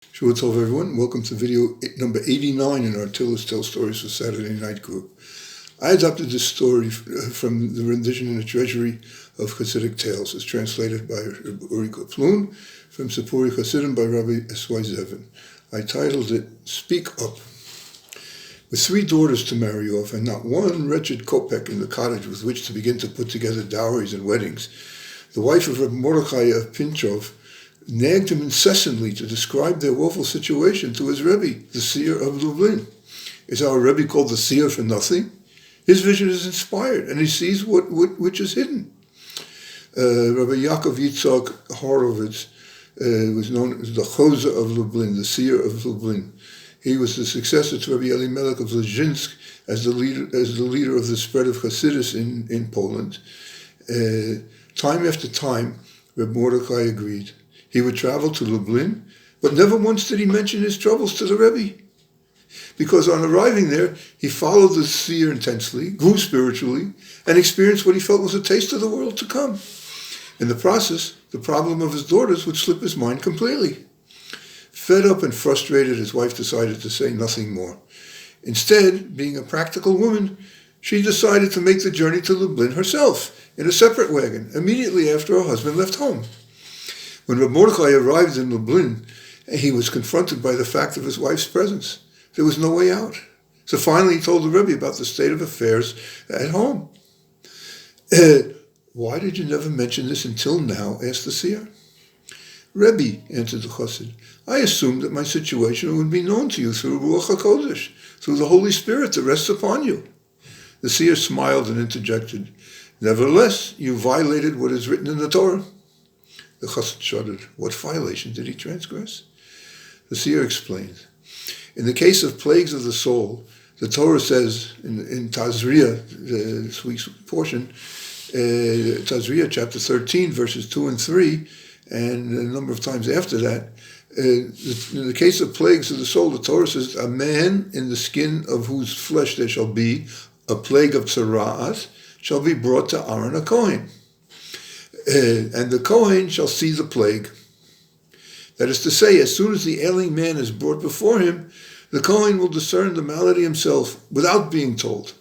Shabbat Tov, everyone. Welcome to video number 89 in our Tillis Tell Stories for Saturday Night group. I adopted this story from the rendition in the Treasury of Hasidic Tales. It's translated by Seer of Lublin from Sipuri Hasidim by Rabbi S.Y. Zevin. I titled it, Speak Up. With 3 daughters to marry off and not one wretched kopeck in the cottage with which to begin to put together dowries and weddings, the wife of Reb Mordechai of Pinchov nagged him incessantly to describe their woeful situation to his Rebbe, the Seer of Lublin. Is our Rebbe called the Seer for nothing? His vision is inspired, and he sees which is hidden. Rabbi Yaakov Yitzhak Horovitz was known as the Choza of Lublin, the Seer of Lublin. He was the successor to Rabbi Elimelech of Lezhinsk as the leader of the spread of Hasidus in Poland. Time after time, Reb Mordechai agreed. He would travel to Lublin, but never once did he mention his troubles to the Rebbe. Because on arriving there, he followed the seer intensely, grew spiritually, and experienced what he felt was a taste of the world to come. In the process, the problem of his daughters would slip his mind completely. Fed up and frustrated, his wife decided to say nothing more. Instead, being a practical woman, she decided to make the journey to Lublin herself, in a separate wagon, immediately after her husband left home. When Reb Mordechai arrived in Lublin, he was confronted by the fact of his wife's presence. There was no way out. So finally he told the Rebbe about the state of affairs at home. Why did you never mention this until now? Asked the seer. Rebbe, answered the chassid, I assumed that my situation would be known to you through Ruach HaKodesh, through the Holy Spirit that rests upon you. The seer smiled and interjected, Nevertheless, you violated what is written in the Torah. The chassid shuddered. What violation did he transgress? The seer explained. In the case of plagues of the soul, the Torah says in Tazria, this week's portion, Tazria chapter 13, verses 2 and 3, and a number of times after that, in the case of plagues of the soul, the Torah says, a man in the skin of whose flesh there shall be a plague of tzara'at shall be brought to Aaron a Kohen. And the Kohen shall see the plague. That is to say, as soon as the ailing man is brought before him, the Kohen will discern the malady himself without being told.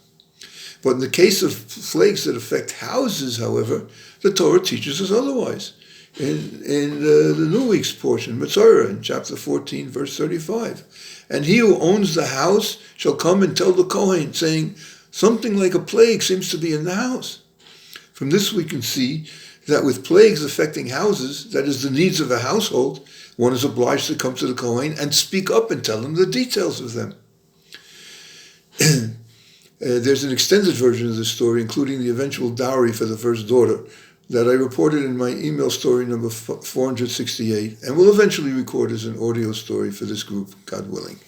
But in the case of plagues that affect houses, however, the Torah teaches us otherwise. In the New Week's portion, Mitzorah, in chapter 14, verse 35. And he who owns the house shall come and tell the Kohen, saying, something like a plague seems to be in the house. From this we can see that with plagues affecting houses, that is the needs of a household, one is obliged to come to the Kohen and speak up and tell him the details of them. There's an extended version of this story, including the eventual dowry for the first daughter, that I reported in my email story number 468, and will eventually record as an audio story for this group, God willing.